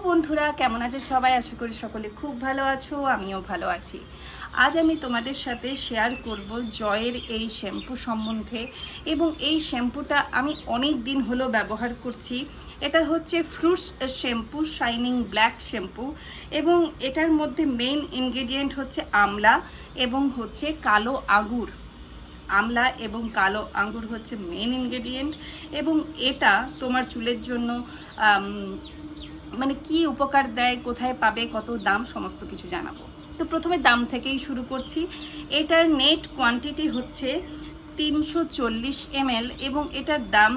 বন্ধুরা কেমন আছো সবাই? আশা করি সকলে খুব ভালো আছো, আমিও ভালো আছি। আজ আমি তোমাদের সাথে শেয়ার করব জয়ের এই শ্যাম্পু সম্বন্ধে, এবং এই শ্যাম্পুটা আমি অনেক দিন হলো ব্যবহার করছি। এটা হচ্ছে fruits shampoo, shining black shampoo, এবং এটার মধ্যে মেইন ইনগ্রেডিয়েন্ট হচ্ছে আমলা এবং হচ্ছে কালো আঙুর। আমলা এবং কালো আঙ্গুর হচ্ছে মেইন ইনগ্রেডিয়েন্ট, এবং এটা তোমার চুলের জন্য মানে কি উপকার দেয়, কোথায় পাবে, কত দাম, সমস্ত কিছু জানাবো। তো প্রথমে দাম থেকেই শুরু করছি। এটার নেট কোয়ান্টিটি হচ্ছে 340 ml এবং এটার দাম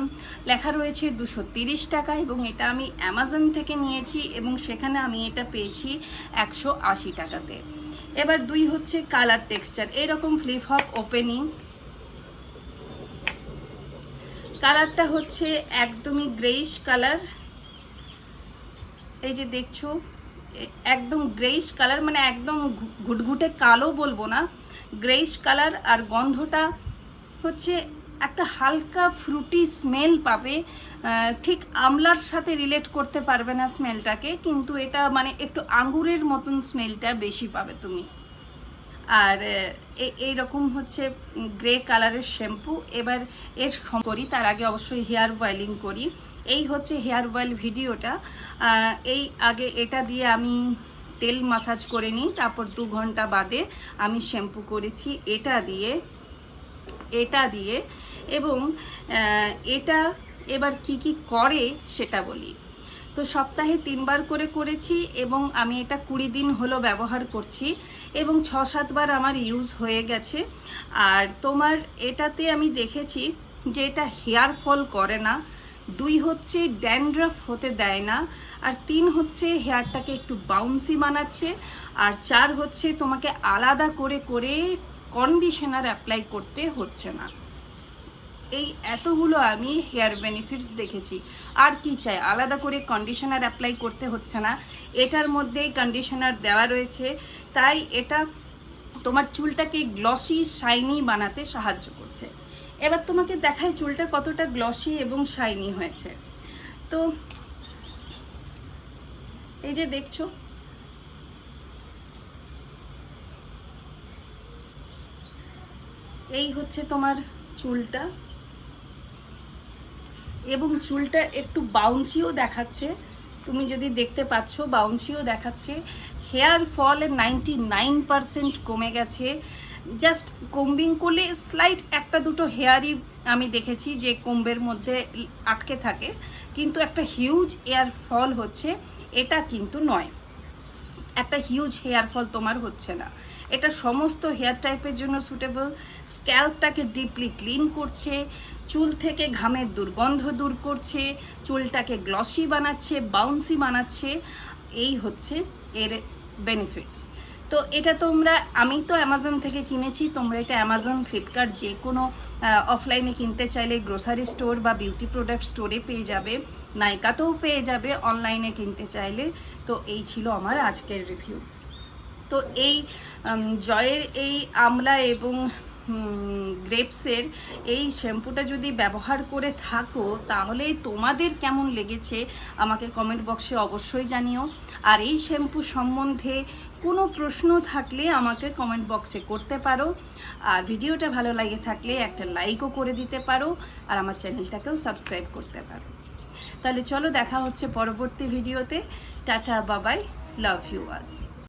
লেখা রয়েছে 230 টাকা, এবং এটা আমি অ্যামাজন থেকে নিয়েছি এবং সেখানে আমি এটা পেয়েছি 180 টাকাতে। এবার দুই হচ্ছে কালার টেক্সচার, এরকম ফ্লিপ হপ ওপেনিং। কালারটা হচ্ছে একদমই গ্রেইশ কালার, এই যে দেখছো একদম গ্রেইশ কালার, মানে একদম ঘুটঘুটে কালো বলবো না, গ্রেইশ কালার। আর গন্ধটা হচ্ছে একটা হালকা ফ্রুটি স্মেল পাবে, ঠিক আমলার সাথে রিলেট করতে পারবে না স্মেলটাকে, কিন্তু এটা মানে একটু আঙ্গুরের মতন স্মেলটা বেশি পাবে তুমি। আর এইরকম হচ্ছে গ্রে কালারের শ্যাম্পু। এবার এর করি তার আগে অবশ্যই হেয়ার অয়েলিং করি। এই হচ্ছে হেয়ার অয়েল ভিডিওটা। এই আগে এটা দিয়ে আমি তেল মাসাজ করে নিই, তারপর 2 ঘন্টা বাদে আমি শ্যাম্পু করেছি এটা দিয়ে। এবং এটা এবার কি কি করে সেটা বলি। তো সপ্তাহে 3 বার করে করেছি এবং আমি এটা 20 দিন হলো ব্যবহার করছি এবং 6-7 বার আমার ইউজ হয়ে গেছে। আর তোমার এটাতে আমি দেখেছি যে এটা হেয়ার ফল করে না, 2 হচ্ছে ড্যান্ড্রাফ হতে দেয় না, আর 3 হচ্ছে হেয়ারটাকে একটু বাউন্সি বানাচ্ছে, আর 4 হচ্ছে তোমাকে আলাদা করে করে কন্ডিশনার অ্যাপ্লাই করতে হচ্ছে না। এই এতগুলো আমি হেয়ার বেনিফিটস দেখেছি। আর কি চাই, আলাদা করে কন্ডিশনার অ্যাপ্লাই করতে হচ্ছে না, এটার মধ্যেই কন্ডিশনার দেওয়া রয়েছে, তাই এটা তোমার চুলটাকে গ্লসি শাইনি বানাতে সাহায্য করছে। এবার তোমাকে দেখাই চুলটা কতটা গ্লসি এবং শাইনি হয়েছে। তো এই যে দেখছো, এই হচ্ছে তোমার চুলটা, এবং চুলটা একটু বাউন্সিও দেখাচ্ছে, তুমি যদি দেখতে পাচ্ছ বাউন্সিও দেখাচ্ছে। হেয়ার ফল 99% কমে গেছে। জাস্ট কম্বিং করলে স্লাইট একটা দুটো হেয়ারই আমি দেখেছি যে কম্বের মধ্যে আটকে থাকে, কিন্তু একটা হিউজ হেয়ার ফল হচ্ছে এটা কিন্তু নয়। একটা হিউজ হেয়ার ফল তোমার হচ্ছে না। এটা সমস্ত হেয়ার টাইপের জন্য সুটেবল। স্ক্যাল্পটাকে ডিপলি ক্লিন করছে, চুল থেকে ঘামের দুর্গন্ধ দূর করছে, চুলটাকে গ্লসি বানাচ্ছে, বাউন্সি বানাচ্ছে। এই হচ্ছে এর বেনিফিটস। তো এটা তোমরা, আমি তো অ্যামাজন থেকে কিনেছি, তোমরা এটা অ্যামাজন, ফ্লিপকার্ট যে কোনো অফলাইনে কিনতে চাইলে গ্রোসারি স্টোর বা বিউটি প্রোডাক্ট স্টোরে পেয়ে যাবে, নাইকাতেও পেয়ে যাবে অনলাইনে কিনতে চাইলে। তো এই ছিল আমার আজকের রিভিউ। তো এই জয়ের এই আমলা এবং গ্রেপসের এই শ্যাম্পুটা যদি ব্যবহার করে থাকো তাহলে তোমাদের কেমন লেগেছে আমাকে কমেন্ট বক্সে অবশ্যই জানিও। আর এই শ্যাম্পু সম্বন্ধে কোনো প্রশ্ন থাকলে আমাকে কমেন্ট বক্সে করতে পারো। আর ভিডিওটা ভালো লাগে থাকলে একটা লাইকও করে দিতে পারো, আর আমার চ্যানেলটাকেও সাবস্ক্রাইব করতে পারো। তাহলে চলো, দেখা হচ্ছে পরবর্তী ভিডিওতে। টাটা, বাবাই, লাভ ইউ অল।